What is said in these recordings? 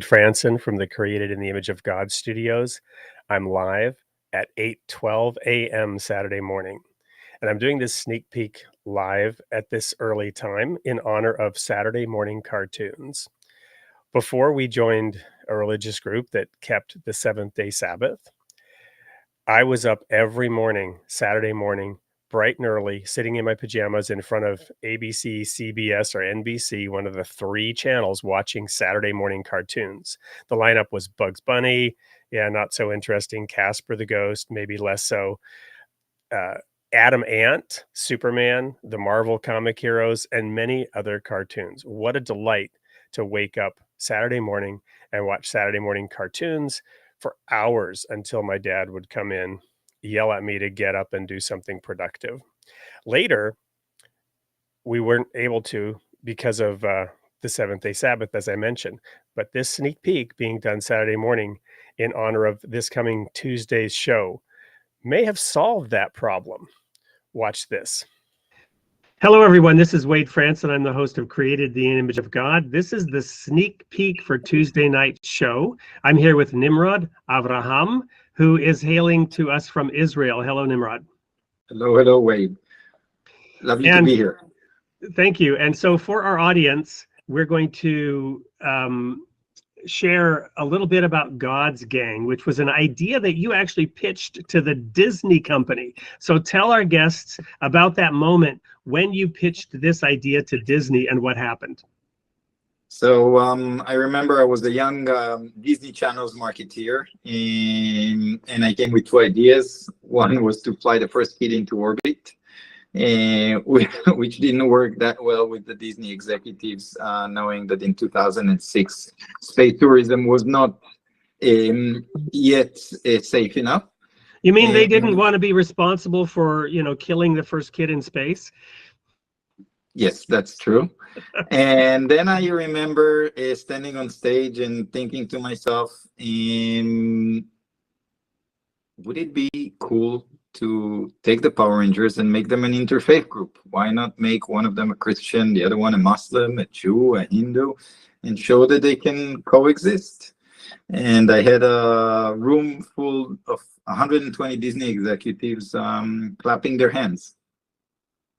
Franson from the Created in the Image of God studios. I'm live at 8:12 a.m. Saturday morning, and I'm doing this sneak peek live at this early time in honor of Saturday morning cartoons. Before we joined a religious group that kept the seventh-day Sabbath, I was up every morning, Saturday morning, bright and early, sitting in my pajamas in front of ABC, CBS, or NBC, one of the three channels, watching Saturday morning cartoons. The lineup was Bugs Bunny, not so interesting, Casper the Ghost, maybe less so, Adam Ant, Superman, the Marvel comic heroes, and many other cartoons. What a delight to wake up Saturday morning and watch Saturday morning cartoons for hours until my dad would come in, yell at me to get up and do something productive. Later, we weren't able to because of the seventh-day Sabbath, as I mentioned. But this sneak peek being done Saturday morning in honor of this coming Tuesday's show may have solved that problem. Watch this. Hello, everyone. This is Wade Franson. I'm the host of Created the Image of God. This is the sneak peek for Tuesday night show. I'm here with Nimrod-Avraham, who is hailing to us from Israel. Hello, Nimrod. Hello, Wade. Lovely to be here. Thank you. And so for our audience, we're going to share a little bit about God's Gang, which was an idea that you actually pitched to the Disney company. So tell our guests about that moment when you pitched this idea to Disney and what happened. So I remember I was the young Disney Channel's marketeer, and I came with two ideas. One was to fly the first kid into orbit, which didn't work that well with the Disney executives, knowing that in 2006, space tourism was not yet safe enough. You mean they didn't want to be responsible for, killing the first kid in space? Yes, that's true. And then I remember standing on stage and thinking to myself, would it be cool to take the Power Rangers and make them an interfaith group? Why not make one of them a Christian, the other one a Muslim, a Jew, a Hindu, and show that they can coexist? And I had a room full of 120 Disney executives clapping their hands.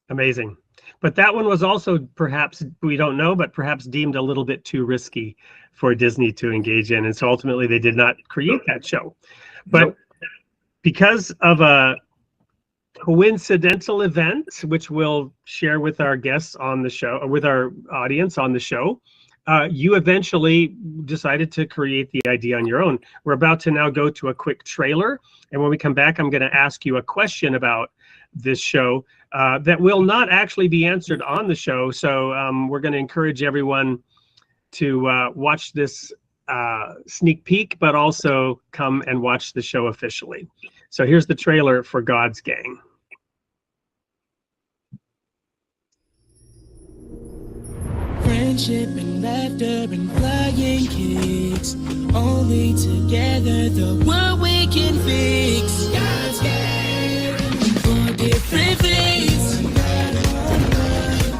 Amazing. But that one was also, perhaps, we don't know, but perhaps deemed a little bit too risky for Disney to engage in. And so ultimately they did not create that show. But because of a coincidental event, which we'll share with our guests on the show, or with our audience on the show, you eventually decided to create the idea on your own. We're about to now go to a quick trailer. And when we come back, I'm going to ask you a question about this show that will not actually be answered on the show. So we're going to encourage everyone to watch this sneak peek, but also come and watch the show officially. So here's the trailer for God's Gang. Friendship and laughter and flying kicks. Only together the world we can fix. God's Gang. For different things.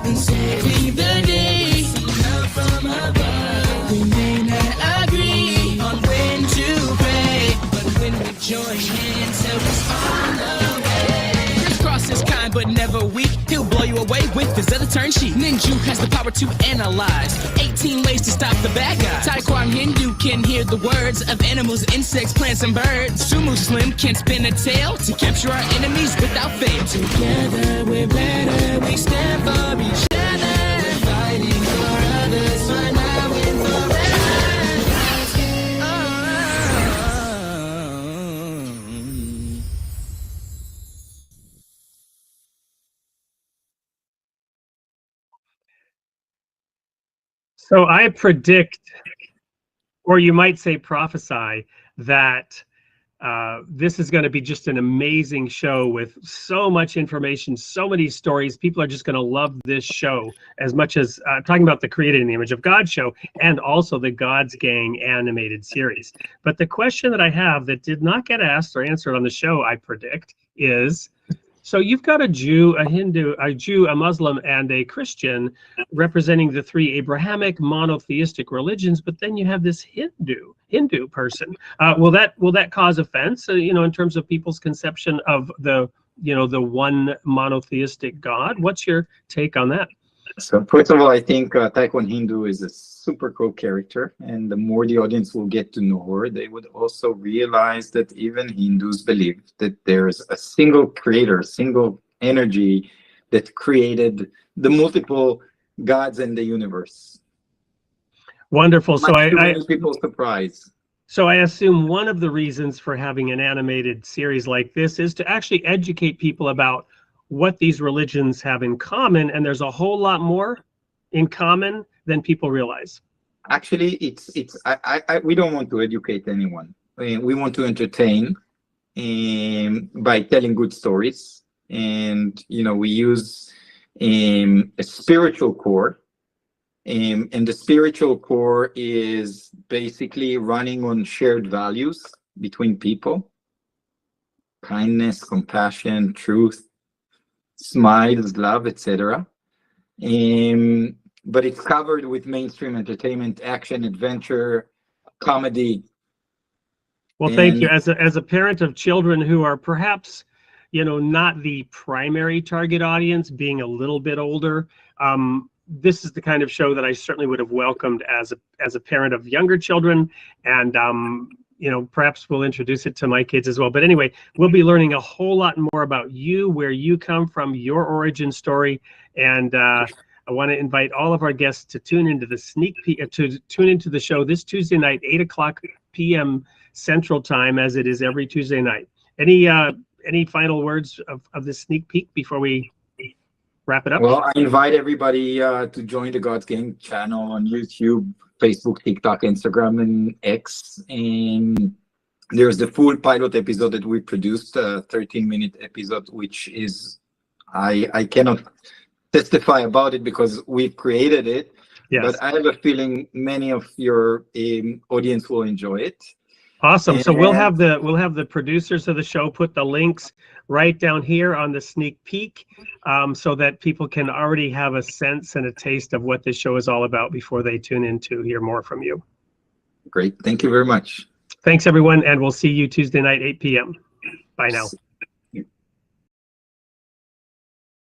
And saving the day. Love from above. We may not agree on when to pray, but when we join hands, help us on the way. Crisscross is kind but never weak. He'll blow you away with his other turn sheet. Ninja has the power to analyze 18 ways to stop the bad guy. Taekwondo Hindu can hear the words of animals, insects, plants, and birds. Sumo Slim can spin a tail to capture our enemies without fail. Together we're better, we stand for each other, fighting for others, for now and forever. So I predict, or you might say prophesy, that this is going to be just an amazing show with so much information, so many stories. People are just going to love this show as much as talking about the Created in the Image of God show and also the God's Gang animated series. But the question that I have that did not get asked or answered on the show, I predict, is So you've got a Jew, a Hindu, a Jew, a Muslim, and a Christian representing the three Abrahamic monotheistic religions, but then you have this Hindu person. Will that cause offense? You know, in terms of people's conception of the one monotheistic God? What's your take on that? So first of all, I think Taekwondo Hindu is a super cool character, and the more the audience will get to know her, they would also realize that even Hindus believe that there's a single creator, single energy that created the multiple gods in the universe. Wonderful. So people surprised. So I assume one of the reasons for having an animated series like this is to actually educate people about what these religions have in common, and there's a whole lot more in common than people realize. Actually, we don't want to educate anyone. We want to entertain by telling good stories, and we use a spiritual core, and the spiritual core is basically running on shared values between people: kindness, compassion, truth, smiles, love, etc. But it's covered with mainstream entertainment, action, adventure, comedy. Well, thank you. As a parent of children who are perhaps, not the primary target audience, being a little bit older, this is the kind of show that I certainly would have welcomed as a parent of younger children, and perhaps we'll introduce it to my kids as well. But anyway, we'll be learning a whole lot more about you, where you come from, your origin story, and I want to invite all of our guests to tune into the tune into the show this Tuesday night, 8:00 p.m. Central Time, as it is every Tuesday night. Any final words of this sneak peek before we wrap it up? Well, I invite everybody to join the God's Gang channel on YouTube, Facebook, TikTok, Instagram, and X. And there's the full pilot episode that we produced, a 13-minute episode, which is, I cannot testify about it because we've created it. Yes. But I have a feeling many of your audience will enjoy it. Awesome. So we'll have the producers of the show put the links right down here on the sneak peek, so that people can already have a sense and a taste of what this show is all about before they tune in to hear more from you. Great. Thank you very much. Thanks, everyone, and we'll see you Tuesday night, 8 p.m. Bye now.